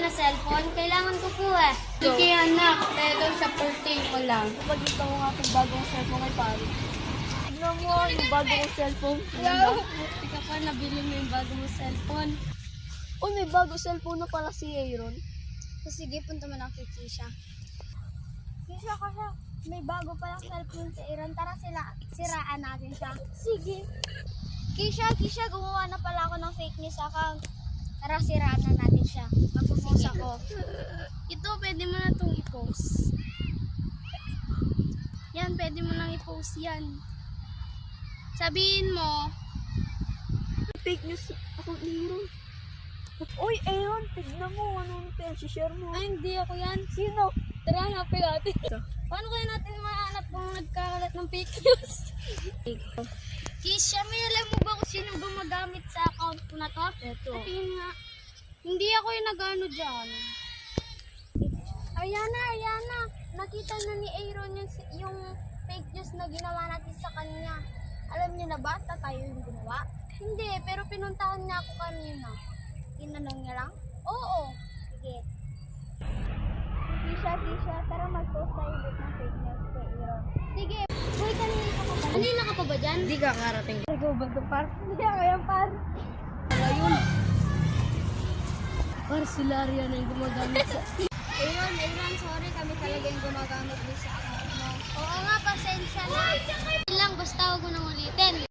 na cellphone? Kailangan ko po eh. Sige anak, pero sa birthday mo lang. Pagkita mo nga itong bagong cellphone kay pare. Tignan mo yung bagong cellphone. Wow! Buti ka pa, nabili mo yung bago mo cellphone. Oh, may bagong cellphone na pala si Aaron. So, sige, punta mo na kay Kisha. Kisha, kasi may bago palang cellphone si Aaron. Tara siraan natin siya. Sige. Kisha, gumawa na pala ako ng fake news account. Tara, siraan na natin siya. Magpupost ako. Ito, pwede mo na itong i-post. Yan, pwede mo nang i-post yan. Sabihin mo, Fake news ako ni Aaron. Uy, Aaron, tignan mo. Ano ito yan? Share mo. ay hindi ako yan. Sino? Tara, hanapin natin. Paano kaya natin mahanap kung nagkakalat ng fake news? Kisha, may alam mo ba kung sino gumagamit sa account ko na to? Eto. Sabihin nga, hindi ako yung nag-ano dyan. Ariana, nakita na ni Aaron yung fake news na ginawa natin sa kanya. Alam niyo na ba, tayo yung gumawa? Hindi, pero pinuntahan niya ako kanina. Tinanong niya lang? Oo. Sige. Kisha, tara mag-post tayo ulit ng fake news kay Aaron. Sige. Hoy, kanina ka pa ba? Kanina ka pa ba dyan? Hindi ka karating. Ikaw ba ito, par? Hindi ako yan, par. Ayun. Para sila Ariana yung gumagamit sa... Aaron, sorry. Kami talaga yung gumagamit din sa account mo. Oo nga, pasensya na. lang, basta huwag mo nang ulitin.